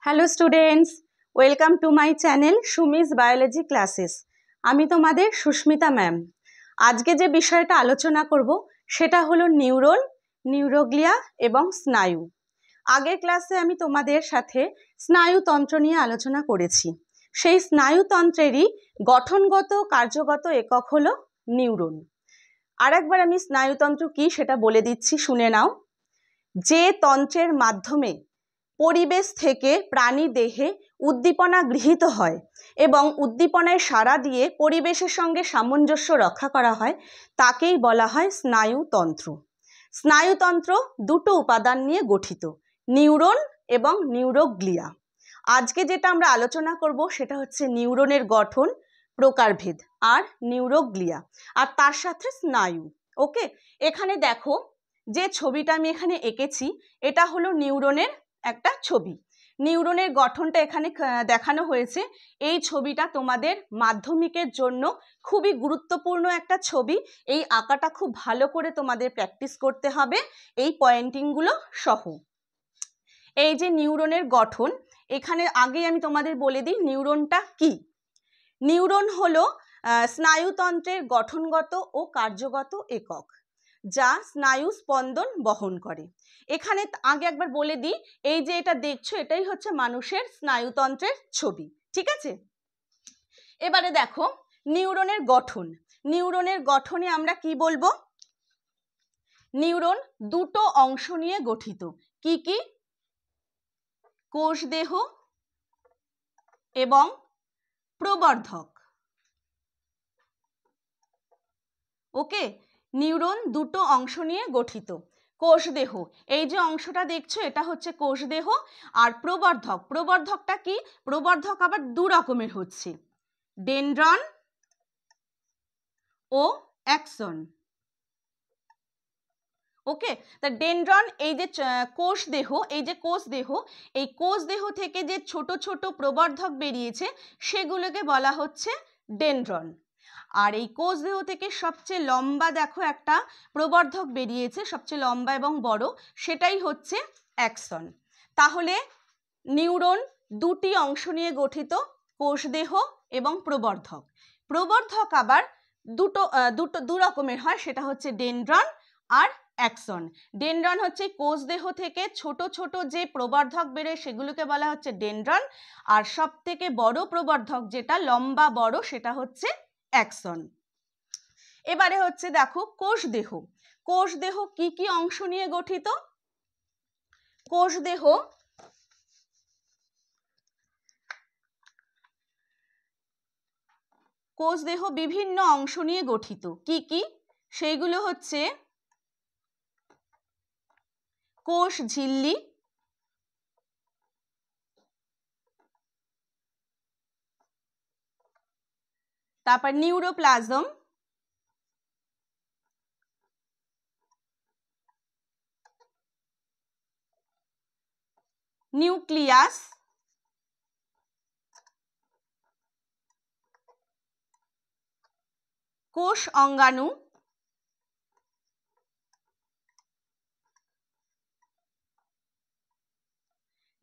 Hello students, welcome to my channel Sumi's biology classes. আমি তোমাদের Susmita ma'am. আজকে যে বিষয়টা আলোচনা করব সেটা হলো নিউরন, নিউরোগ্লিয়া এবং স্নায়ু। আগের ক্লাসে আমি তোমাদের সাথে স্নায়ুতন্ত্র নিয়ে আলোচনা করেছি। সেই স্নায়ুতন্ত্রেরই গঠনগত কার্যগত একক হলো নিউরন। আরেকবার আমি স্নায়ুতন্ত্র কি সেটা বলে দিচ্ছি, শুনে নাও। যে তন্ত্রের মাধ্যমে পরিবেশ থেকে প্রাণী দেহে উদ্দীপনা গৃহীত হয় এবং উদ্দীপনায় সাড়া দিয়ে পরিবেশের সঙ্গে সামঞ্জস্য রক্ষা করা হয় তাকেই বলা হয় স্নায়ুতন্ত্র। স্নায়ুতন্ত্র দুটো উপাদান নিয়ে গঠিত, নিউরন এবং নিউরোগ্লিয়া। আজকে যেটা আমরা আলোচনা করব সেটা হচ্ছে নিউরনের গঠন, প্রকারভেদ আর নিউরোগ্লিয়া, আর তার সাথে স্নায়ু। ওকে, এখানে দেখো যে ছবিটা আমি এখানে এঁকেছি এটা হলো নিউরনের একটা ছবি। নিউরনের গঠনটা এখানে দেখানো হয়েছে। এই ছবিটা তোমাদের মাধ্যমিকের জন্য খুবই গুরুত্বপূর্ণ একটা ছবি। এই আঁকাটা খুব ভালো করে তোমাদের প্র্যাকটিস করতে হবে এই পয়েন্টিংগুলো সহ। এই যে নিউরনের গঠন, এখানে আগেই আমি তোমাদের বলে দিই নিউরনটা কি। নিউরন হলো স্নায়ুতন্ত্রের গঠনগত ও কার্যগত একক, যা স্নায়ু স্পন্দন বহন করে। এখানে আগে একবার বলে দিই, এই যে এটা দেখছো এটাই হচ্ছে মানুষের স্নায়ুতন্ত্রের ছবি, ঠিক আছে? এবারে দেখো নিউরনের গঠন। নিউরনের গঠনে আমরা কি বলবো? নিউরন দুটো অংশ নিয়ে গঠিত। কি কি? কোষদেহ এবং প্রবর্ধক। ওকে, নিউরন দুটো অংশ নিয়ে গঠিত। কোষদেহ, এই যে অংশটা দেখছো এটা হচ্ছে কোষদেহ। আর প্রবর্ধক, প্রবর্ধকটা কি? প্রবর্ধক আবার দু রকমের হচ্ছে, ডেনড্রন ও অ্যাক্সন। ওকে, তা ডেনড্রন এই যে কোষদেহ, এই যে কোষদেহ, এই কোষদেহ থেকে যে ছোট ছোট প্রবর্ধক বেরিয়েছে সেগুলোকে বলা হচ্ছে ডেনড্রন। আর এই কোষদেহ থেকে সবচেয়ে লম্বা দেখো একটা প্রবর্ধক বেরিয়েছে, সবচেয়ে লম্বা এবং বড়, সেটাই হচ্ছে অ্যাক্সন। তাহলে নিউরন দুটি অংশ নিয়ে গঠিত, কোষদেহ এবং প্রবর্ধক। প্রবর্ধক আবার দু রকমের হয়, সেটা হচ্ছে ডেনড্রন আর অ্যাক্সন। ডেনড্রন হচ্ছে কোষদেহ থেকে ছোট ছোট যে প্রবর্ধক বেরোয় সেগুলোকে বলা হচ্ছে ডেনড্রন, আর সব থেকে বড় প্রবর্ধক যেটা লম্বা বড় সেটা হচ্ছে অ্যাক্সন। এবারে হচ্ছে দেখো কোষদেহ। কোষদেহ কি কি অংশ নিয়ে গঠিত? কোষদেহ কোষদেহ বিভিন্ন অংশ নিয়ে গঠিত। কি কি? সেইগুলো হচ্ছে কোষ ঝিল্লি, তারপর নিউরোপ্লাজম, নিউক্লিয়াস, কোষ অঙ্গাণু,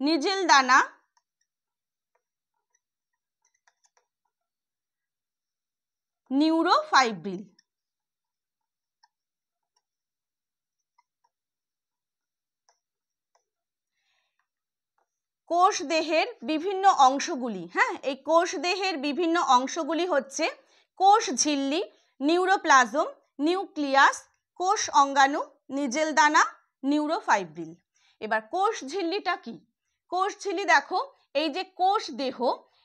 নিজেল দানা, নিউরোফাইব্রিল। কোষ দেহের বিভিন্ন অংশগুলি, হ্যাঁ, এই কোষ দেহের বিভিন্ন অংশগুলি হচ্ছে কোষ ঝিল্লি, নিউরোপ্লাজম, নিউক্লিয়াস, কোষ অঙ্গাণু, নিজেল দানা, নিউরোফাইব্রিল। এবার কোষ ঝিল্লিটা কি? কোষ ঝিল্লি দেখো, এই যে কোষ দেহ,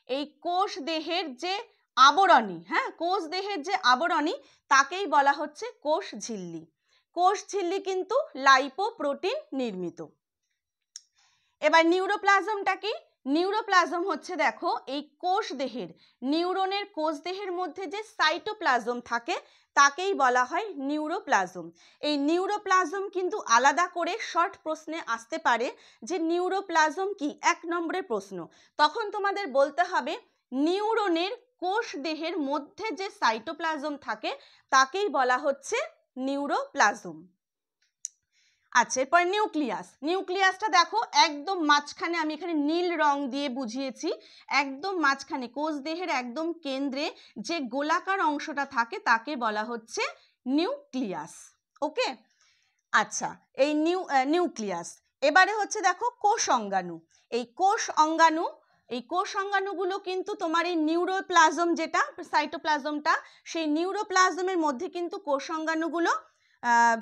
এই কোষ দেহের যে আবরণী, হ্যাঁ, কোষ দেহের যে আবরণী তাকেই বলা হচ্ছে কোষ ঝিল্লি। কোষ ঝিল্লি কিন্তু লাইপোপ্রোটিন নির্মিত। এবার নিউরোপ্লাজমটা কি? নিউরোপ্লাজম হচ্ছে দেখো এই কোষ দেহের, নিউরনের কোষ দেহের মধ্যে যে সাইটোপ্লাজম থাকে তাকেই বলা হয় নিউরোপ্লাজম। এই নিউরোপ্লাজম কিন্তু আলাদা করে শর্ট প্রশ্নে আসতে পারে যে নিউরোপ্লাজম কি, 1 নম্বরের প্রশ্ন। তখন তোমাদের বলতে হবে নিউরনের কোষ দেহের মধ্যে যে সাইটোপ্লাজম থাকে তাকেই বলা হচ্ছে নিউরোপ্লাজম। আচ্ছা, এরপর নিউক্লিয়াস। নিউক্লিয়াসটা দেখো একদম মাঝখানে, আমি এখানে নীল রং দিয়ে বুঝিয়েছি, একদম মাঝখানে কোষ দেহের একদম কেন্দ্রে যে গোলাকার অংশটা থাকে তাকে বলা হচ্ছে নিউক্লিয়াস। ওকে, আচ্ছা, এই নিউক্লিয়াস। এবারে হচ্ছে দেখো কোষ অঙ্গাণু। এই কোষ অঙ্গাণু, এই কোষ অঙ্গাণুগুলো কিন্তু তোমার এই নিউরোপ্লাজম, যেটা সাইটোপ্লাজমটা, সেই নিউরোপ্লাজমের মধ্যে কিন্তু কোষ অঙ্গাণুগুলো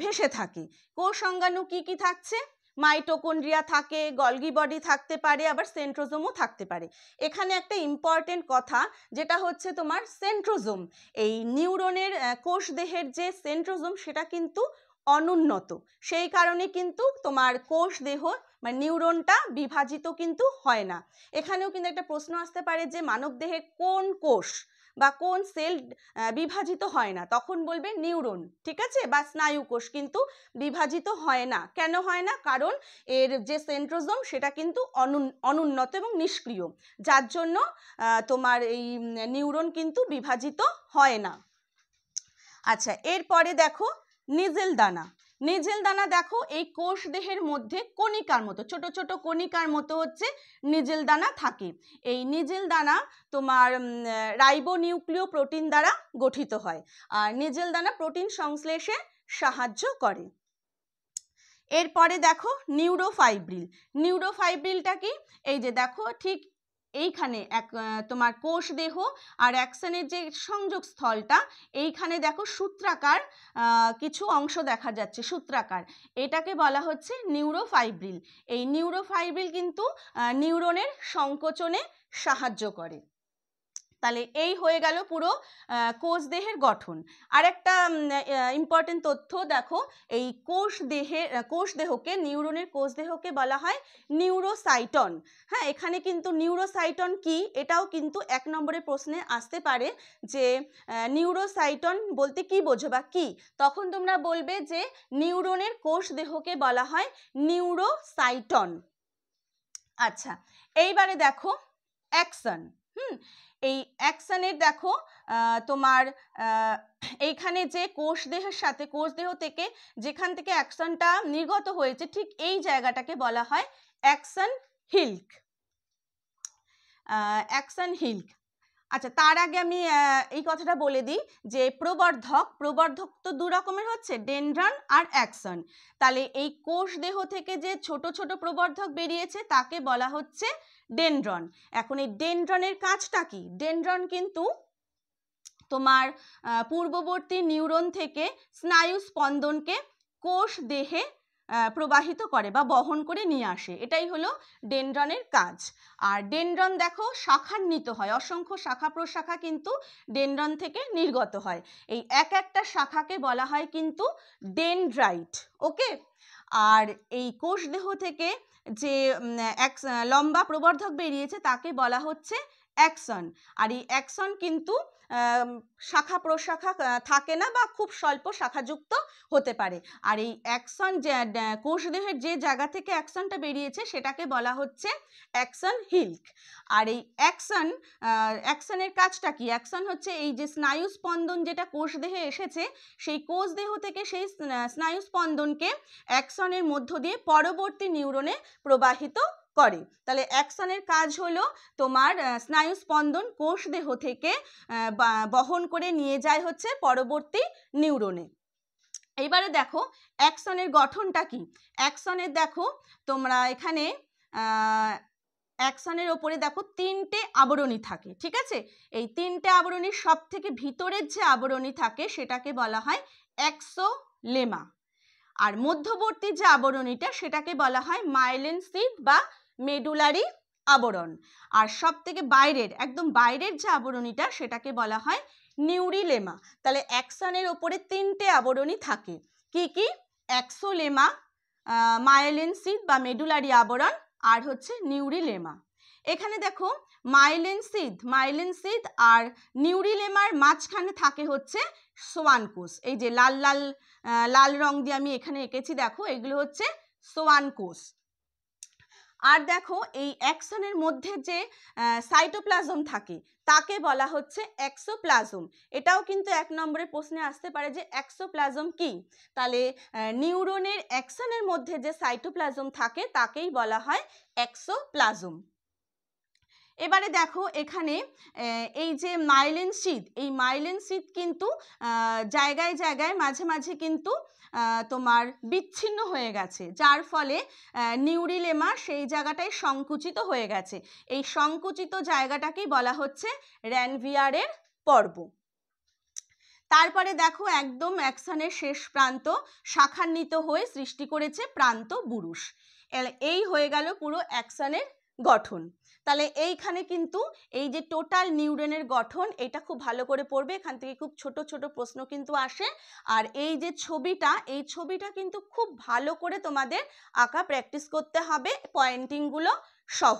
ভেসে থাকে। কোষ অঙ্গাণু কি কি থাকছে? মাইটোকন্ড্রিয়া থাকে, গলগি বডি থাকতে পারে, আবার সেন্ট্রোজোমও থাকতে পারে। এখানে একটা ইম্পর্টেন্ট কথা, যেটা হচ্ছে তোমার সেন্ট্রোজোম। এই নিউরনের কোষ দেহের যে সেন্ট্রোজোম সেটা কিন্তু অনুন্নত, সেই কারণে কিন্তু তোমার কোষ দেহ মানে নিউরনটা বিভাজিত কিন্তু হয় না। এখানেও কিন্তু একটা প্রশ্ন আসতে পারে যে মানব দেহে কোন কোষ বা কোন সেল বিভাজিত হয় না, তখন বলবে নিউরন, ঠিক আছে, বা স্নায়ু কোষ কিন্তু বিভাজিত হয় না। কেন হয় না? কারণ এর যে সেন্ট্রোজোম সেটা কিন্তু অনুন্নত এবং নিষ্ক্রিয়, যার জন্য তোমার এই নিউরন কিন্তু বিভাজিত হয় না। আচ্ছা, এরপরে দেখো নিজেল দানা। নিজেল দানা দেখো এই কোষ দেহের মধ্যে কণিকার মতো, ছোট ছোট কণিকার মতো হচ্ছে নিজেল দানা থাকে। এই নিজেল দানা তোমার রাইবোনিউক্লিয় প্রোটিন দ্বারা গঠিত হয়, আর নিজেল দানা প্রোটিন সংশ্লেষে সাহায্য করে। এরপরে দেখো নিউরোফাইব্রিল। নিউরোফাইব্রিলটা কি? এই যে দেখো ঠিক এইখানে তোমার কোষ দেহ আর অ্যাক্সনের যে সংযোগ স্থলটা, এইখানে দেখো সূত্রাকার কিছু অংশ দেখা যাচ্ছে, সূত্রাকার, এটাকে বলা হচ্ছে নিউরোফাইব্রিল। এই নিউরোফাইব্রিল কিন্তু নিউরনের সংকোচনে সাহায্য করে। তাহলে এই হয়ে গেল পুরো কোষ দেহের গঠন। আর একটা ইম্পর্টেন্ট তথ্য দেখো, এই কোষ দেহকে, নিউরনের কোষ দেহকে বলা হয় নিউরোসাইটন। হ্যাঁ, এখানে কিন্তু নিউরোসাইটন কি, এটাও কিন্তু 1 নম্বরের প্রশ্নে আসতে পারে যে নিউরোসাইটন বলতে কি বোঝো বা কি, তখন তোমরা বলবে যে নিউরনের কোষ দেহকে বলা হয় নিউরোসাইটন। আচ্ছা, এইবারে দেখো অ্যাকশন। এই অ্যাকশনের দেখো তোমার এইখানে যে কোষ দেহের সাথে, কোষ দেহ থেকে যেখান থেকে অ্যাকশনটা নির্গত হয়েছে, ঠিক এই জায়গাটাকে বলা হয় অ্যাকশন হিল্ক। অ্যাকশন হিল্ক। আচ্ছা, তার আগে আমি এই কথাটা বলে দিই যে প্রবর্ধক তো 2 রকমের হচ্ছে, ডেনড্রন আর অ্যাকশন। তাহলে এই কোষ দেহ থেকে যে ছোট ছোট প্রবর্ধক বেরিয়েছে তাকে বলা হচ্ছে ডেনড্রন। এখন এই ডেনড্রনের কাজটা কি? ডেনড্রন কিন্তু তোমার পূর্ববর্তী নিউরন থেকে স্নায়ু স্পন্দনকে কোষ দেহে প্রবাহিত করে বা বহন করে নিয়ে আসে, এটাই হলো ডেনড্রনের কাজ। আর ডেনড্রন দেখো শাখান্বিত হয়, অসংখ্য শাখা প্রশাখা কিন্তু ডেনড্রন থেকে নির্গত হয়। এই এক একটা শাখাকে বলা হয় কিন্তু ডেনড্রাইট। ওকে, আর এই কোষ দেহ থেকে যে এক লম্বা প্রবর্ধক বেরিয়েছে তাকে বলা হচ্ছে অ্যাকশন। আর এই অ্যাকশন কিন্তু শাখা প্রশাখা থাকে না বা খুব স্বল্প শাখাযুক্ত হতে পারে। আর এই অ্যাকশন যে কোষদেহের যে জায়গা থেকে অ্যাকশনটা বেরিয়েছে সেটাকে বলা হচ্ছে অ্যাকশন হিল্ক। আর এই অ্যাকশনের কাজটা কি? অ্যাকশন হচ্ছে এই যে স্নায়ু স্পন্দন যেটা কোষদেহে এসেছে, সেই কোষদেহ থেকে সেই স্নায়ু স্পন্দনকে অ্যাকশনের মধ্য দিয়ে পরবর্তী নিউরনে প্রবাহিত করে। তাহলে অ্যাকশনের কাজ হলো তোমার স্নায়ু স্পন্দন কোষ দেহ থেকে বহন করে নিয়ে যায় হচ্ছে পরবর্তী নিউরনে। এইবারে দেখো অ্যাকশনের গঠনটা কি। অ্যাকশনের দেখো তোমরা এখানে অ্যাকশনের ওপরে দেখো 3টে আবরণী থাকে, ঠিক আছে। এই 3টে আবরণীর সব থেকে ভিতরের যে আবরণী থাকে সেটাকে বলা হয় অ্যাক্সোলেমা, আর মধ্যবর্তী যে আবরণীটা সেটাকে বলা হয় মাইলিন সিদ বা মেডুলারি আবরণ, আর সব থেকে বাইরের, একদম বাইরের যে আবরণীটা সেটাকে বলা হয় নিউরিলেমা। তাহলে অ্যাকশনের ওপরে 3টে আবরণী থাকে, কি কি? অ্যাক্সোলেমা, মাইলিন সিদ বা মেডুলারি আবরণ, আর হচ্ছে নিউরিলেমা। এখানে দেখো মাইলিন সিদ আর নিউরিলেমার মাঝখানে থাকে হচ্ছে সোয়ান কোষ। এই যে লাল রং দিয়ে আমি এখানে এঁকেছি, দেখো এগুলো হচ্ছে সোয়ান কোষ। আর দেখো এই অ্যাক্সনের মধ্যে যে সাইটোপ্লাজম থাকে তাকে বলা হচ্ছে এক্সোপ্লাজম। এটাও কিন্তু 1 নম্বরের প্রশ্নে আসতে পারে যে এক্সোপ্লাজম কি। তাহলে নিউরনের অ্যাক্সনের মধ্যে যে সাইটোপ্লাজম থাকে তাকেই বলা হয় এক্সোপ্লাজম। এবারে দেখো এখানে এই যে মাইলিন শীথ, এই মাইলিন শীথ কিন্তু জায়গায় জায়গায় মাঝে মাঝে কিন্তু তোমার বিচ্ছিন্ন হয়ে গেছে, যার ফলে নিউরিলেমা সেই জায়গাটায় সংকুচিত হয়ে গেছে। এই সংকুচিত জায়গাটাকেই বলা হচ্ছে র্যানভিয়ারের পর্ব। তারপরে দেখো একদম অ্যাক্সনের শেষ প্রান্ত শাখান্বিত হয়ে সৃষ্টি করেছে প্রান্ত বুরুষ। এই হয়ে গেল পুরো অ্যাক্সনের গঠন। তাহলে এইখানে কিন্তু এই যে টোটাল নিউরনের গঠন এটা খুব ভালো করে পড়বে, এখান থেকে খুব ছোট ছোট প্রশ্ন কিন্তু আসে। আর এই যে ছবিটা, এই ছবিটা কিন্তু খুব ভালো করে তোমাদের আঁকা প্র্যাকটিস করতে হবে পয়েন্টিংগুলো সহ।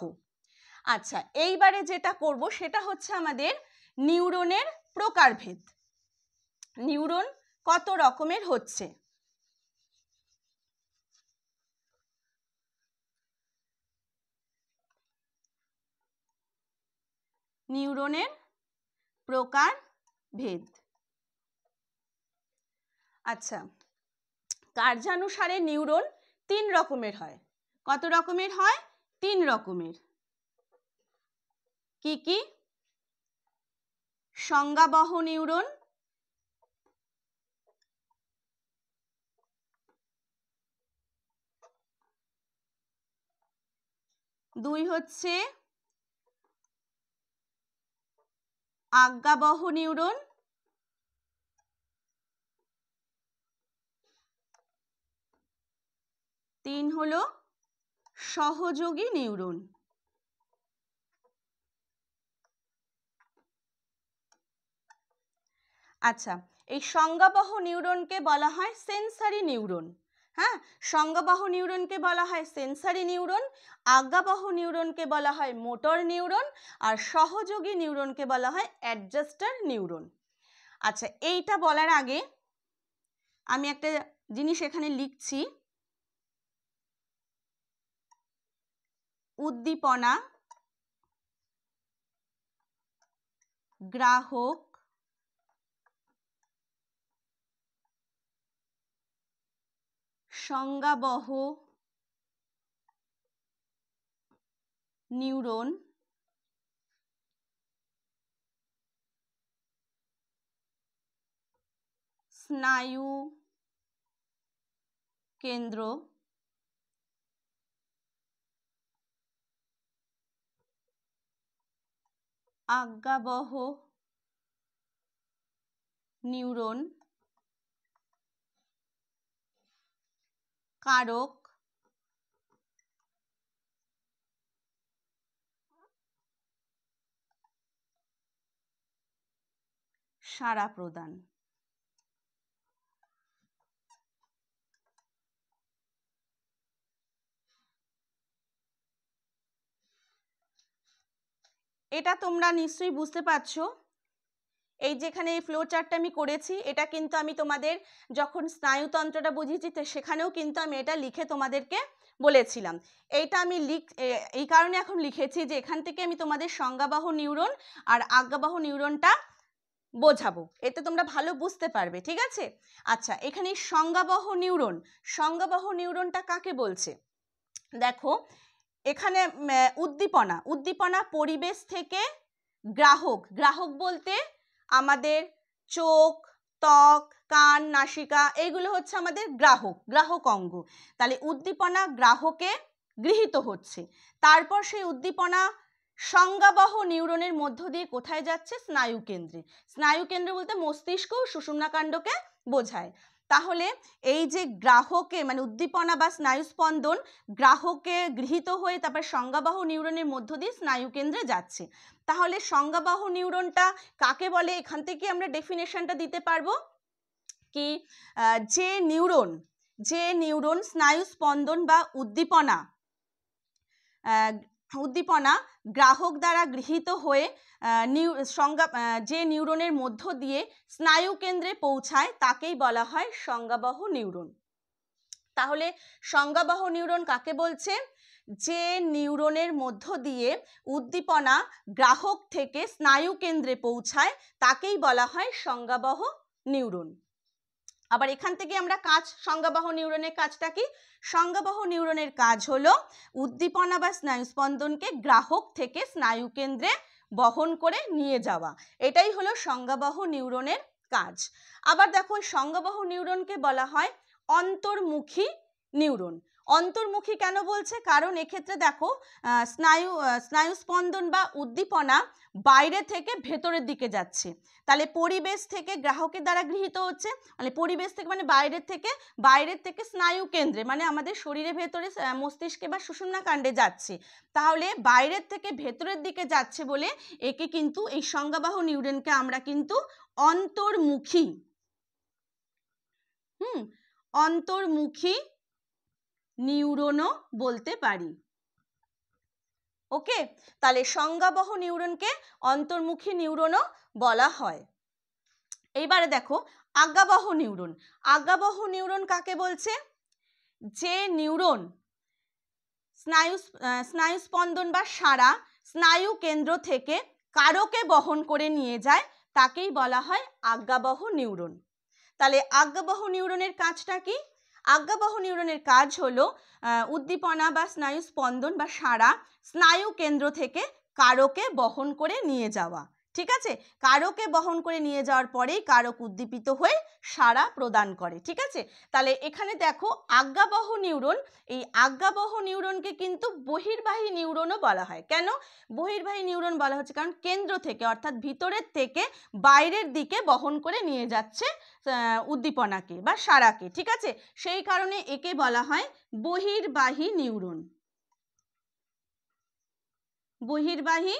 আচ্ছা, এইবারে যেটা করব সেটা হচ্ছে আমাদের নিউরনের প্রকারভেদ। নিউরন কত রকমের হচ্ছে। নিউরনের প্রকারভেদ। আচ্ছা, কার্যানুসারে নিউরন 3 রকমের হয়। কত রকমের হয়? 3 রকমের। কি কি? সংজ্ঞাবহ নিউরন, 2 হচ্ছে আজ্ঞাবহ নিউরন, 3 হলো সহযোগী নিউরন। আচ্ছা, এই সংজ্ঞাবহ নিউরনকে বলা হয় সেন্সারি নিউরন। হ্যাঁ, সংজ্ঞাবহ নিউরনকে বলা হয় সেন্সারি নিউরন, আজ্ঞাবহ নিউরনকে বলা হয় মোটর নিউরন, আর সহযোগী নিউরনকে বলা হয় অ্যাডজাস্টার নিউরন। আচ্ছা, এইটা বলার আগে আমি একটা জিনিস এখানে লিখছি। উদ্দীপনা, গ্রাহক, সংজ্ঞাবহ নিউরন, স্নায়ু কেন্দ্র, আজ্ঞাবহ নিউরন, কারক, সাড়া প্রদান। এটা তোমরা নিশ্চয়ই বুঝতে পারছো। এই যেখানে এই ফ্লো চার্টটা আমি করেছি, এটা কিন্তু আমি তোমাদের যখন স্নায়ুতন্ত্রটা বুঝিয়েছি তো সেখানেও কিন্তু আমি এটা লিখে তোমাদেরকে বলেছিলাম। এইটা আমি এই কারণে এখন লিখেছি যে এখান থেকে আমি তোমাদের সংজ্ঞাবহ নিউরন আর আজ্ঞাবহ নিউরনটা বোঝাবো, এতে তোমরা ভালো বুঝতে পারবে। ঠিক আছে? আচ্ছা, এখানে সংজ্ঞাবহ নিউরন, সংজ্ঞাবহ নিউরনটা কাকে বলছে? দেখো এখানে উদ্দীপনা, উদ্দীপনা পরিবেশ থেকে গ্রাহক, গ্রাহক বলতে আমাদের চোখ, ত্বক, কান, নাসিকা এইগুলো হচ্ছে আমাদের গ্রাহক, গ্রাহক অঙ্গ। তাহলে উদ্দীপনা গ্রাহকে গৃহীত হচ্ছে, তারপর সেই উদ্দীপনা সংজ্ঞাবহ নিউরনের মধ্য দিয়ে কোথায় যাচ্ছে? স্নায়ু কেন্দ্রে। স্নায়ু কেন্দ্র বলতে মস্তিষ্ক ও সুষুম্নাকাণ্ডকে বোঝায়। তাহলে এই যে গ্রাহকে মানে উদ্দীপনা বা স্নায়ু স্পন্দন গ্রাহকে গৃহীত হয়ে তারপর সংজ্ঞাবহ নিউরনের মধ্য দিয়ে স্নায়ু কেন্দ্রে যাচ্ছে। তাহলে সংজ্ঞাবহ নিউরনটা কাকে বলে? এখান থেকে আমরা ডেফিনেশনটা দিতে পারবো কি, যে নিউরন স্নায়ু স্পন্দন বা উদ্দীপনা গ্রাহক দ্বারা গৃহীত হয়ে যে নিউরনের মধ্য দিয়ে স্নায়ু কেন্দ্রে পৌঁছায় তাকেই বলা হয় সংজ্ঞাবহ নিউরন। তাহলে সংজ্ঞাবহ নিউরন কাকে বলছে? যে নিউরনের মধ্য দিয়ে উদ্দীপনা গ্রাহক থেকে স্নায়ু কেন্দ্রে পৌঁছায় তাকেই বলা হয় সংজ্ঞাবহ নিউরন। আবার এখান থেকে আমরা সংজ্ঞাবহ নিউরনের কাজটা কি? সংজ্ঞাবহ নিউরনের কাজ হলো উদ্দীপনা বা স্নায়ু স্পন্দনকে গ্রাহক থেকে স্নায়ু কেন্দ্রে বহন করে নিয়ে যাওয়া, এটাই হলো সংজ্ঞাবহ নিউরনের কাজ। আবার দেখো সংজ্ঞাবহ নিউরনকে বলা হয় অন্তর্মুখী নিউরন। অন্তর্মুখী কেন বলছে? কারণ এক্ষেত্রে দেখো স্নায়ু স্পন্দন বা উদ্দীপনা বাইরে থেকে ভেতরের দিকে যাচ্ছে, তাহলে পরিবেশ থেকে গ্রাহকের দ্বারা গৃহীত হচ্ছে, মানে পরিবেশ থেকে মানে বাইরের থেকে স্নায়ু কেন্দ্রে মানে আমাদের শরীরের ভেতরে মস্তিষ্কে বা সুষুম্না কাণ্ডে যাচ্ছে, তাহলে বাইরের থেকে ভেতরের দিকে যাচ্ছে বলে একে কিন্তু এই সংজ্ঞাবহ নিউরনকে আমরা কিন্তু অন্তর্মুখী নিউরনও বলতে পারি। ওকে, তাহলে সংজ্ঞাবহ নিউরনকে অন্তর্মুখী নিউরনও বলা হয়। এইবারে দেখো আজ্ঞাবহ নিউরন। আজ্ঞাবহ নিউরন কাকে বলছে? যে নিউরন স্নায়ু স্পন্দন বা সাড়া স্নায়ু কেন্দ্র থেকে কারকে বহন করে নিয়ে যায় তাকেই বলা হয় আজ্ঞাবহ নিউরন। তাহলে আজ্ঞাবহ নিউরনের কাজটা কি? আজ্ঞাবহ নিউরনের কাজ হলো উদ্দীপনা বা স্নায়ু স্পন্দন বা সাড়া স্নায়ু কেন্দ্র থেকে কারকে বহন করে নিয়ে যাওয়া। ঠিক আছে, কারকে বহন করে নিয়ে যাওয়ার পরেই কারক উদ্দীপিত হয়ে সাড়া প্রদান করে। ঠিক আছে, তাহলে এখানে দেখো আজ্ঞাবহ নিউরন, এই আজ্ঞাবহ নিউরনকে কিন্তু বহির্বাহী নিউরনও বলা হয়। কেন বহির্বাহী নিউরন বলা হচ্ছে? কারণ কেন্দ্র থেকে অর্থাৎ ভিতরের থেকে বাইরের দিকে বহন করে নিয়ে যাচ্ছে উদ্দীপনাকে বা সাড়াকে। ঠিক আছে, সেই কারণে একে বলা হয় বহির্বাহী নিউরন। বহির্বাহী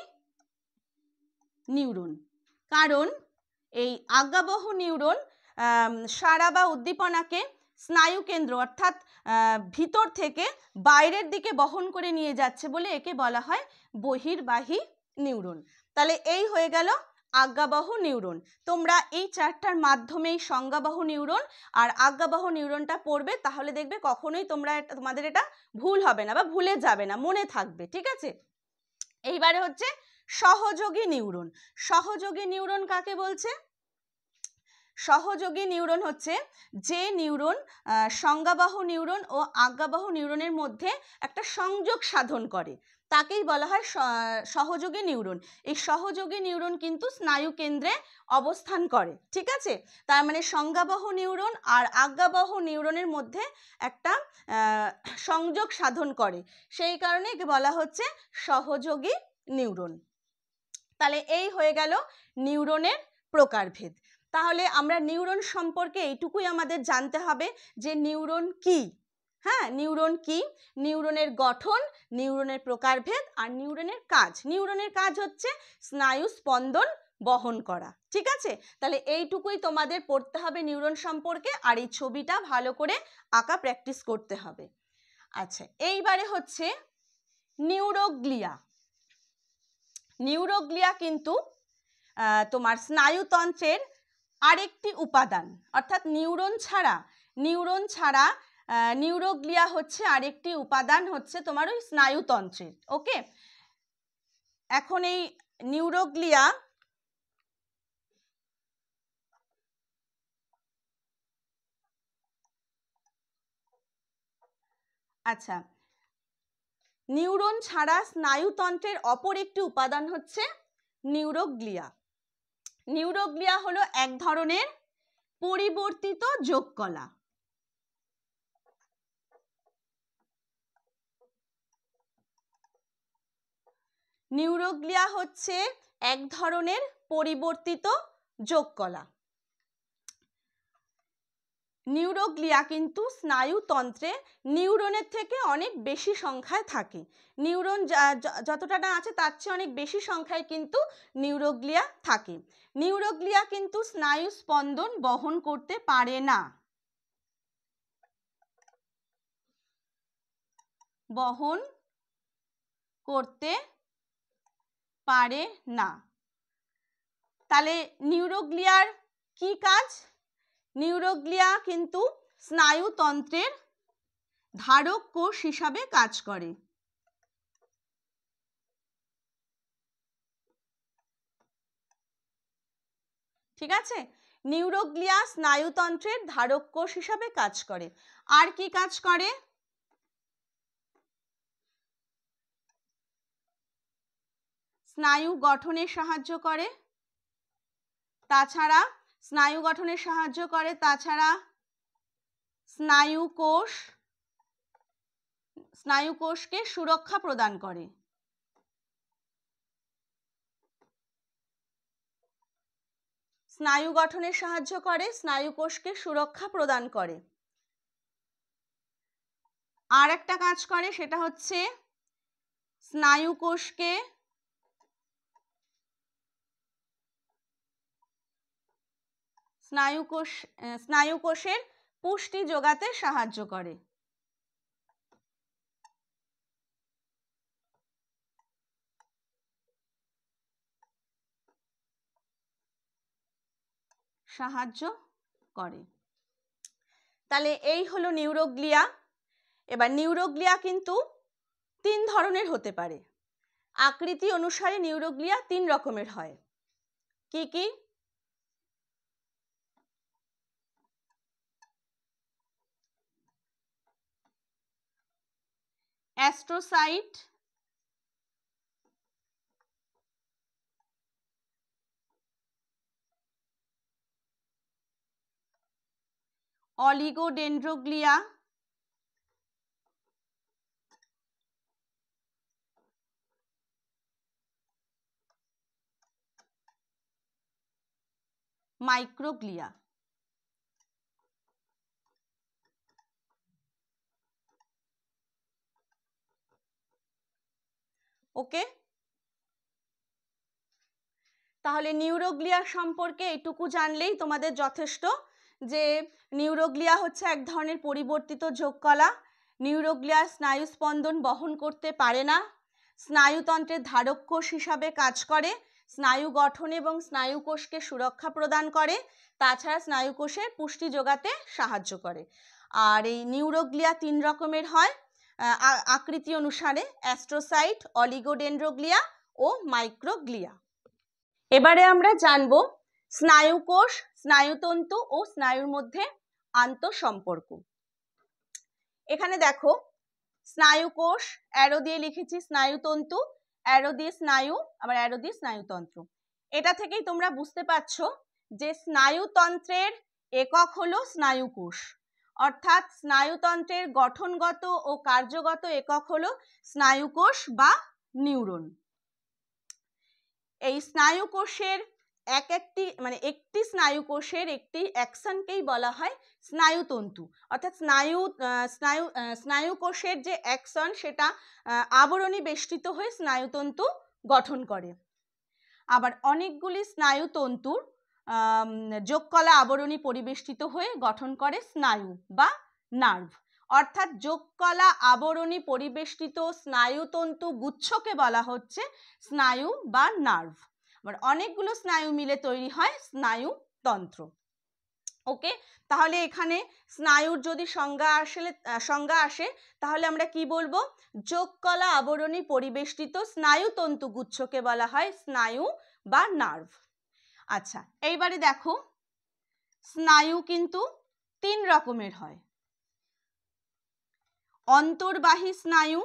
নিউরন, কারণ এই আজ্ঞাবহ নিউরন সাড়া বা উদ্দীপনাকে স্নায়ু কেন্দ্র অর্থাৎ ভিতর থেকে বাইরের দিকে বহন করে নিয়ে যাচ্ছে বলে একে বলা হয় বহির্বাহী নিউরন। তাহলে এই হয়ে গেল আজ্ঞাবহ নিউরন। তোমরা এই চারটার মাধ্যমেই সংজ্ঞাবহ নিউরন আর আজ্ঞাবহ নিউরনটা পড়বে, তাহলে দেখবে কখনোই তোমাদের এটা ভুল হবে না বা ভুলে যাবে না, মনে থাকবে। ঠিক আছে, এইবারে হচ্ছে সহযোগী নিউরন। সহযোগী নিউরন কাকে বলছে? সহযোগী নিউরন হচ্ছে যে নিউরন সংজ্ঞাবহ নিউরন ও আজ্ঞাবহ নিউরনের মধ্যে একটা সংযোগ সাধন করে তাকেই বলা হয় সহযোগী নিউরন। এই সহযোগী নিউরন কিন্তু স্নায়ু কেন্দ্রে অবস্থান করে। ঠিক আছে, তার মানে সংজ্ঞাবহ নিউরন আর আজ্ঞাবহ নিউরনের মধ্যে একটা সংযোগ সাধন করে, সেই কারণে একে বলা হচ্ছে সহযোগী নিউরন। তাহলে এই হয়ে গেল নিউরনের প্রকারভেদ। তাহলে আমরা নিউরন সম্পর্কে এইটুকুই আমাদের জানতে হবে যে নিউরন কি। হ্যাঁ, নিউরন কি, নিউরনের গঠন, নিউরনের প্রকারভেদ আর নিউরনের কাজ। নিউরনের কাজ হচ্ছে স্নায়ু স্পন্দন বহন করা। ঠিক আছে, তাহলে এইটুকুই তোমাদের পড়তে হবে নিউরন সম্পর্কে, আর এই ছবিটা ভালো করে আঁকা প্র্যাকটিস করতে হবে। আচ্ছা, এইবারে হচ্ছে নিউরোগ্লিয়া। নিউরোগ্লিয়া কিন্তু তোমার স্নায়ুতন্ত্রের আরেকটি উপাদান, অর্থাৎ নিউরন ছাড়া নিউরোগ্লিয়া হচ্ছে আরেকটি উপাদান হচ্ছে তোমার ওই স্নায়ুতন্ত্রের। ওকে, এখন এই নিউরোগ্লিয়া আচ্ছা, নিউরন ছাড়া স্নায়ুতন্ত্রের অপর একটি উপাদান হচ্ছে নিউরোগ্লিয়া। নিউরোগ্লিয়া হলো এক ধরনের পরিবর্তিত যোগকলা। নিউরোগ্লিয়া হচ্ছে এক ধরনের পরিবর্তিত যোগকলা। নিউরোগ্লিয়া কিন্তু স্নায়ুতন্ত্রে নিউরনের থেকে অনেক বেশি সংখ্যায় থাকে। নিউরন যতটা না আছে তার চেয়ে অনেক বেশি সংখ্যায় কিন্তু নিউরোগ্লিয়া থাকে। নিউরোগ্লিয়া কিন্তু স্নায়ু স্পন্দন বহন করতে পারে না। বহন করতে পারে না। তাহলে নিউরোগ্লিয়ার কি কাজ? নিউরোগ্লিয়া কিন্তু স্নায়ুতন্ত্রের ধারক কোষ হিসাবে কাজ করে। ঠিক আছে, নিউরোগ্লিয়া স্নায়ুতন্ত্রের ধারক কোষ হিসাবে কাজ করে। আর কি কাজ করে? স্নায়ু গঠনে সাহায্য করে, তাছাড়া স্নায়ু গঠনে সাহায্য করে, তাছাড়া স্নায়ু কোষকে সুরক্ষা প্রদান করে। স্নায়ু গঠনে সাহায্য করে, স্নায়ু কোষকে সুরক্ষা প্রদান করে। আর একটা কাজ করে, সেটা হচ্ছে স্নায়ু কোষের পুষ্টি যোগাতে সাহায্য করে। তাহলে এই হলো নিউরোগ্লিয়া। এবার নিউরোগ্লিয়া কিন্তু 3 ধরনের হতে পারে। আকৃতি অনুসারে নিউরোগ্লিয়া 3 রকমের হয়। কি কি? Astrocyte, অলিগোডেন্ড্রোগ্লিয়া, microglia. ওকে, তাহলে নিউরোগ্লিয়া সম্পর্কে এইটুকু জানলেই তোমাদের যথেষ্ট, যে নিউরোগ্লিয়া হচ্ছে এক ধরনের পরিবর্তিত যোগকলা। নিউরোগ্লিয়া স্নায়ু স্পন্দন বহন করতে পারে না, স্নায়ুতন্ত্রের ধারক কোষ হিসাবে কাজ করে, স্নায়ু গঠন এবং স্নায়ু কোষকে সুরক্ষা প্রদান করে, তাছাড়া স্নায়ু কোষের পুষ্টি যোগাতে সাহায্য করে। আর এই নিউরোগ্লিয়া 3 রকমের হয় আকৃতি অনুসারে: অ্যাস্ট্রোসাইট, অলিগোডেন্ড্রোগ্লিয়া ও মাইক্রোগ্লিয়া। এবারে আমরা জানব স্নায়ুকোষ, স্নায়ুতন্তু ও স্নায়ুর মধ্যে আন্তঃসম্পর্ক। এখানে দেখো, স্নায়ুকোষ অ্যারো দিয়ে লিখেছি, স্নায়ুতন্তু অ্যারো দিয়ে স্নায়ু, আবার অ্যারো দিয়ে স্নায়ুতন্ত্র। এটা থেকেই তোমরা বুঝতে পারছো যে স্নায়ুতন্ত্রের একক হলো স্নায়ুকোষ, অর্থাৎ স্নায়ুতন্ত্রের গঠনগত ও কার্যগত একক হলো স্নায়ুকোষ বা নিউরন। এই স্নায়ুকোষের একটি স্নায়ুকোষের একটি অ্যাকশনকেই বলা হয় স্নায়ুতন্তু, অর্থাৎ স্নায়ুকোষের যে অ্যাকশন সেটা আবরণী বেষ্টিত হয়ে স্নায়ুতন্তু গঠন করে। আবার অনেকগুলি স্নায়ুতন্তুর যোগকলা আবরণী পরিবেষ্টিত হয়ে গঠন করে স্নায়ু বা নার্ভ, অর্থাৎ যোগকলা আবরণী পরিবেষ্টিত স্নায়ুতন্তু গুচ্ছকে বলা হচ্ছে স্নায়ু বা নার্ভ। আবার অনেকগুলো স্নায়ু মিলে তৈরি হয় স্নায়ুতন্ত্র। ওকে, তাহলে এখানে স্নায়ুর যদি সংজ্ঞা আসে তাহলে আমরা কি বলবো? যোগকলা আবরণী পরিবেষ্টিত স্নায়ুতন্তু গুচ্ছকে বলা হয় স্নায়ু বা নার্ভ। আচ্ছা, এইবারে দেখো, স্নায়ু কিন্তু 3 রকমের হয়: অন্তর্বাহী স্নায়ু,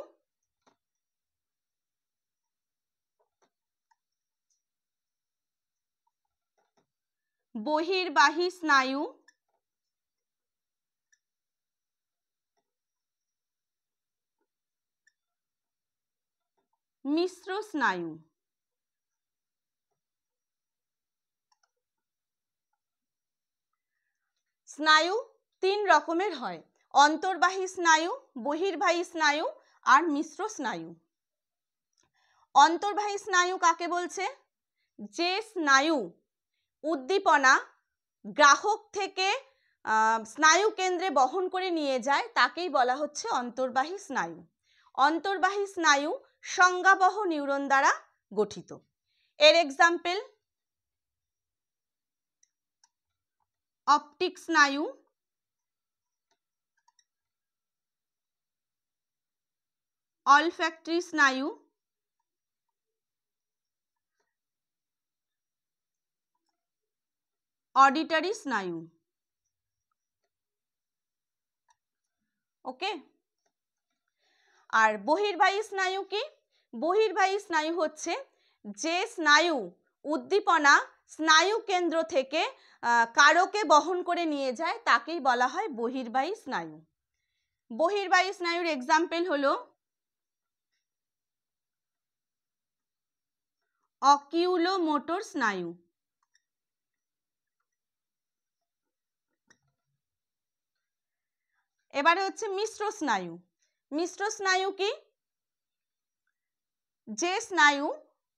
বহির্বাহী স্নায়ু, মিশ্র স্নায়ু। স্নায়ু 3 রকমের হয়: অন্তর্বাহী স্নায়ু, বহির্বাহী স্নায়ু আর মিশ্র স্নায়ু। অন্তর্বাহী স্নায়ু কাকে বলছে? যে স্নায়ু উদ্দীপনা গ্রাহক থেকে স্নায়ু কেন্দ্রে বহন করে নিয়ে যায় তাকেই বলা হচ্ছে অন্তর্বাহী স্নায়ু। অন্তর্বাহী স্নায়ু সংজ্ঞাবহ নিউরন দ্বারা গঠিত। এর এক্সাম্পল: অপটিক স্নায়ু, অলফ্যাক্টরি স্নায়ু, অডিটরি স্নায়ু। ওকে, আর বহির্বাহী স্নায়ু কি? বহির্বাহী স্নায়ু হচ্ছে যে স্নায়ু উদ্দীপনা স্নায়ু কেন্দ্র থেকে কারকে বহন করে নিয়ে যায় তাকেই বলা হয় বহির্বাহী স্নায়ু। বহির্বাহী স্নায়ুর এক্সাম্পল হলো অকিউলোমোটর স্নায়ু। এবারে হচ্ছে মিশ্র স্নায়ু। মিশ্র স্নায়ু কি? যে স্নায়ু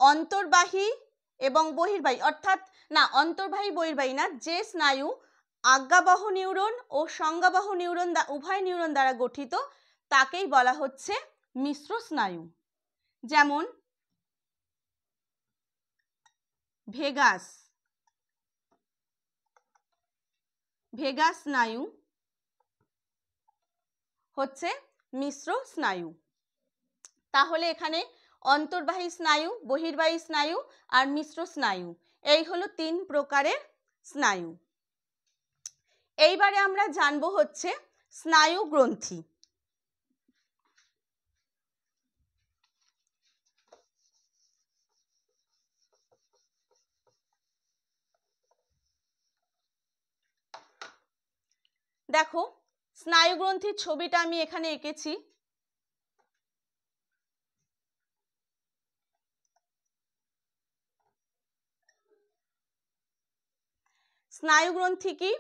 অন্তর্বাহী এবং বহির্বাহী, অর্থাৎ না অন্তর্বাহী বহির্বাহী না, যে স্নায়ু আজ্ঞাবহ নিউরন ও সংজ্ঞাবহ নিউরন উভয় নিউরন দ্বারা গঠিত তাকেই বলা হচ্ছে মিশ্র স্নায়ু। যেমন ভেগাস, ভেগাস স্নায়ু হচ্ছে মিশ্র স্নায়ু। তাহলে এখানে অন্তর্বাহী স্নায়ু, বহির্বাহী স্নায়ু আর মিশ্র স্নায়ু, এই হলো 3 প্রকারের স্নায়ু। এইবারে আমরা জানবো হচ্ছে স্নায়ু গ্রন্থি। দেখো স্নায়ু গ্রন্থির ছবিটা আমি এখানে এঁকেছি। স্নায়ু গ্রন্থি কি?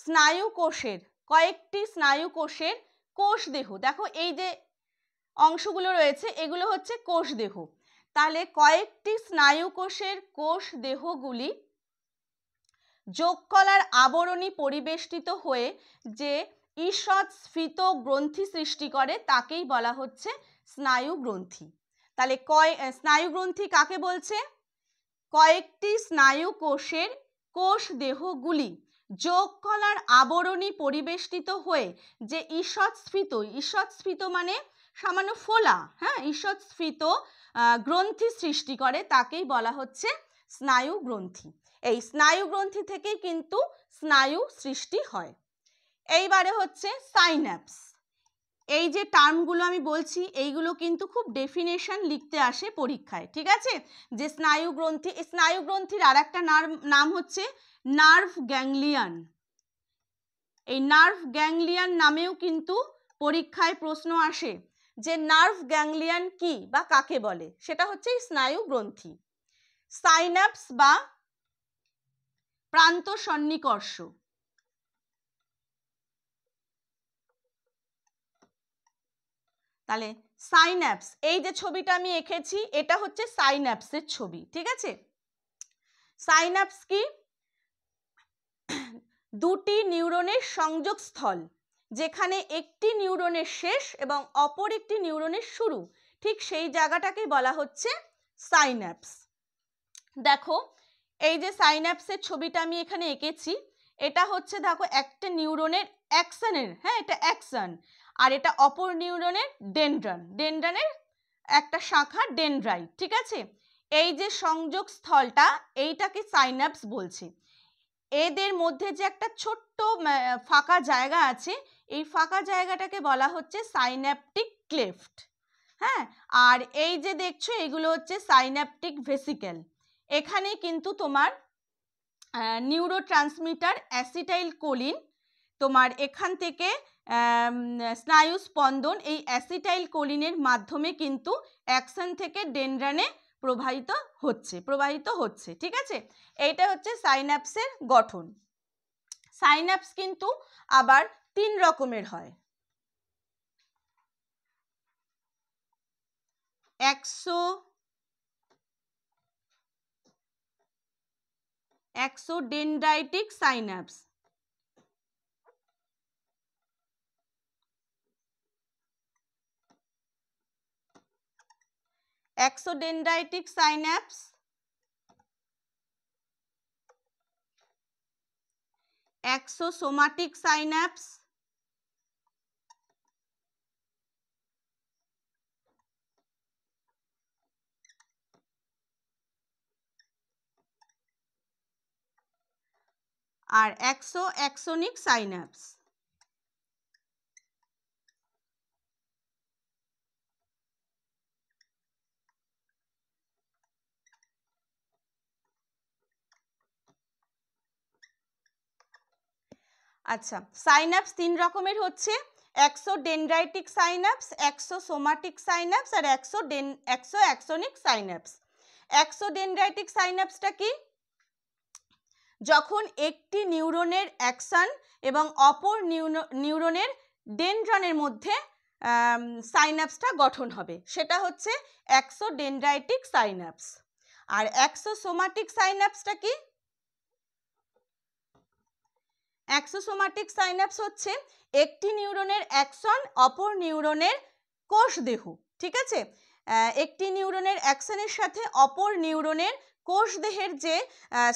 স্নায়ু কোষের, কয়েকটি স্নায়ু কোষের কোষ দেহ, দেখো এই যে অংশগুলো রয়েছে এগুলো হচ্ছে কোষ দেহ। তাহলে কয়েকটি স্নায়ু কোষের কোষ দেহগুলি যোগকলার আবরণী পরিবেষ্টিত হয়ে যে ঈষৎ স্ফীত গ্রন্থি সৃষ্টি করে তাকেই বলা হচ্ছে স্নায়ু গ্রন্থি। তাহলে স্নায়ু গ্রন্থি কাকে বলছে? কয়েকটি স্নায়ু কোষের কোষ দেহগুলি যোগকলার আবরণী পরিবেষ্টিত হয়ে যে ঈষৎ স্ফীত মানে সামান্য ফোলা, হ্যাঁ, ঈষৎ স্ফীত গ্রন্থি সৃষ্টি করে তাকেই বলা হচ্ছে স্নায়ু গ্রন্থি। এই স্নায়ু গ্রন্থি থেকেই কিন্তু স্নায়ু সৃষ্টি হয়। এইবারে হচ্ছে সাইন্যাপস। এই যে টার্মগুলো আমি বলছি এইগুলো কিন্তু খুব ডেফিনেশন লিখতে আসে পরীক্ষায়, ঠিক আছে? যে স্নায়ু গ্রন্থি, এই স্নায়ু গ্রন্থির আর একটা নাম হচ্ছে নার্ভ গ্যাংলিয়ন। এই নার্ভ গ্যাংলিয়ন নামেও কিন্তু পরীক্ষায় প্রশ্ন আসে যে নার্ভ গ্যাংলিয়ন কি বা কাকে বলে, সেটা হচ্ছে এই স্নায়ু গ্রন্থি। সাইন্যাপস বা প্রান্ত সন্নিকর্ষ। তাহলে সাইন্যাপস, এই যে ছবিটা আমি এঁকেছি এটা হচ্ছে সাইন্যাপসের ছবি, ঠিক আছে? সাইন্যাপস কি? দুটি নিউরনের সংযোগস্থল, যেখানে একটি নিউরনের শেষ এবং অপর একটি নিউরনের শুরু, ঠিক সেই জায়গাটাকেই বলা হচ্ছে সাইন্যাপস। দেখো এই যে সাইন্যাপসের ছবিটা আমি এখানে এঁকেছি, এটা হচ্ছে দেখো একটা নিউরনের অ্যাকশনের, হ্যাঁ এটা অ্যাকশন, আর এটা অপর নিউরনের ডেনড্রান, ডেনড্রানের একটা শাখা ডেনড্রাইট, ঠিক আছে? এই যে সংযোগ স্থলটা এইটাকে সাইন্যাপস বলছে। এদের মধ্যে যে একটা ছোট্ট ফাঁকা জায়গা আছে এই ফাঁকা জায়গাটাকে বলা হচ্ছে সাইন্যাপটিক ক্লেফট, হ্যাঁ। আর এই যে দেখছো এগুলো হচ্ছে সাইন্যাপটিক ভেসিকেল। এখানে কিন্তু তোমার নিউরোট্রান্সমিটার অ্যাসিটাইল কোলিন তোমার এখান থেকে স্নায়ু স্পন্দন এই অ্যাসিটাইল কোলিনের মাধ্যমে কিন্তু অ্যাকশন থেকে ডেনড্রানে প্রবাহিত হচ্ছে, ঠিক আছে? এইটা হচ্ছে সাইন্যাপসের গঠন। সাইন্যাপস কিন্তু আবার 3 রকমের হয়। এক্সোডেনড্রাইটিক সাইন্যাপস, এক্সোডেনড্রাইটিক সাইন্যাপস, এক্সোসোমাটিক সাইন্যাপস, আর এক্সোএক্সোনিক সাইন্যাপস। আচ্ছা, সাইন্যাপস 3 রকমের হচ্ছে, এক্সোডেনড্রাইটিক সাইন্যাপস, এক্সোসোমাটিক সাইন্যাপস আর এক্সোএক্সোনিক সাইন্যাপস। এক্সোডেনড্রাইটিক সাইন্যাপসটা কি? যখন একটি নিউরনের অ্যাকশন এবং অপর নিউরনের ডেনড্রনের মধ্যে সাইন্যাপসটা গঠন হবে, সেটা হচ্ছে এক্সোডেনড্রাইটিক সাইন্যাপস। আর এক্সোসোমাটিক সাইন্যাপসটা কি? এক্সোসোমাটিক সাইন্যাপস হচ্ছে একটি নিউরনের অ্যাকশন অপর নিউরনের কোষদেহ, ঠিক আছে? একটি নিউরনের অ্যাকশনের সাথে অপর নিউরনের কোষদেহের যে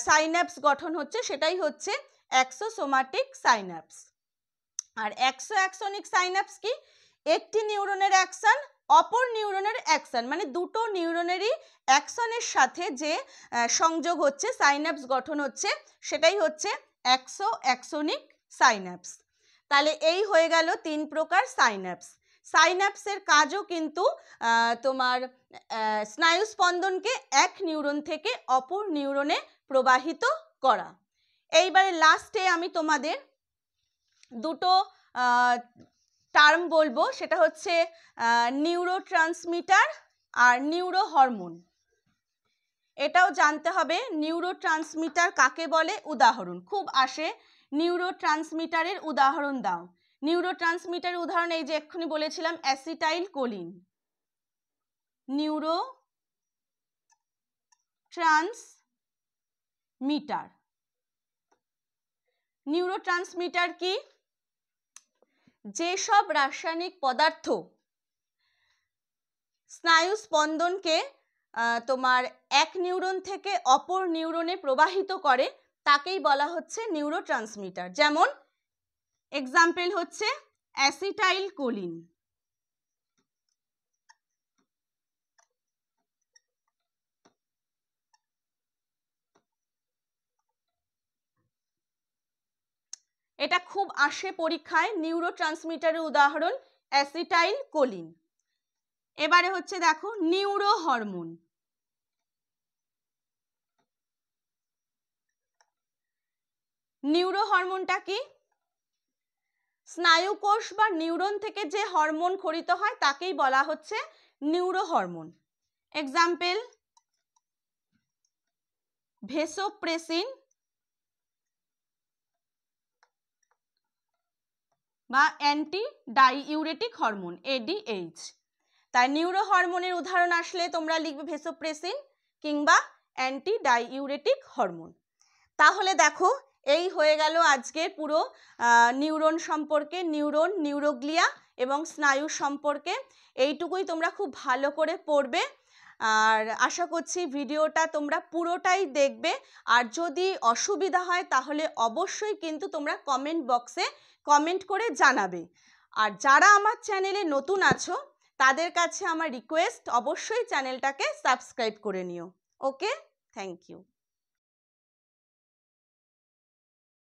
সাইন্যাপস গঠন হচ্ছে সেটাই হচ্ছে এক্সোসোমাটিক সাইন্যাপস। আর এক্সোএক্সোনিক সাইন্যাপস কি? একটি নিউরনের অ্যাকশন অপর নিউরনের অ্যাকশন, মানে দুটো নিউরনেরই অ্যাকশনের সাথে যে সংযোগ হচ্ছে, সাইন্যাপস গঠন হচ্ছে, সেটাই হচ্ছে এক্সোএক্সোনিক সাইন্যাপস। তাহলে এই হয়ে গেল 3 প্রকার সাইন্যাপস। সাইন্যাপসের কাজও কিন্তু তোমার স্নায়ুস্পন্দনকে এক নিউরন থেকে অপর নিউরনে প্রবাহিত করা। এইবারে লাস্টে আমি তোমাদের দুটো টার্ম বলবো, সেটা হচ্ছে নিউরোট্রান্সমিটার আর নিউরো হরমোন। এটাও জানতে হবে নিউরোট্রান্সমিটার কাকে বলে। উদাহরণ খুব আসে, নিউরোট্রান্সমিটারের উদাহরণ দাও। নিউরোট্রান্সমিটারের উদাহরণ এই যে এক্ষুনি বলেছিলাম acetylcholine. Neurotransmitter. Neurotransmitter কি? যেসব রাসায়নিক পদার্থ স্নায়ু স্পন্দনকে তোমার এক নিউরন থেকে অপর নিউরনে প্রবাহিত করে তাকেই বলা হচ্ছে নিউরোট্রান্সমিটার। যেমন এক্সাম্পল হচ্ছে অ্যাসিটাইল কোলিন। এটা খুব আসে পরীক্ষায়, নিউরোট্রান্সমিটারের উদাহরণ অ্যাসিটাইল কোলিন। এবারে হচ্ছে দেখো নিউরো হরমোন। নিউরো হরমোনটা কি? স্নায়ুকোষ বা নিউরন থেকে যে হরমোন খরিত হয় তাকেই বলা হচ্ছে নিউরো হরমোন। এক্সাম্পল ভেসোপ্রেসিন বা অ্যান্টি ডাইইউরেটিক হরমোন ADH। তাই নিউরো হরমোনের উদাহরণ আসলে তোমরা লিখবে ভেসোপ্রেসিন কিংবা অ্যান্টি ডাইইউরেটিক হরমোন। তাহলে দেখো এই হয়ে গেল আজকের পুরো নিউরন সম্পর্কে, নিউরন, নিউরোগ্লিয়া এবং স্নায়ু সম্পর্কে। এইটুকুই তোমরা খুব ভালো করে পড়বে। আর আশা করছি ভিডিওটা তোমরা পুরোটাই দেখবে। আর যদি অসুবিধা হয় তাহলে অবশ্যই কিন্তু তোমরা কমেন্ট বক্সে কমেন্ট করে জানাবে। আর যারা আমার চ্যানেলে নতুন আছো তাদের কাছে আমার রিকোয়েস্ট, অবশ্যই চ্যানেলটাকে সাবস্ক্রাইব করে নিও। ওকে, থ্যাংক ইউ।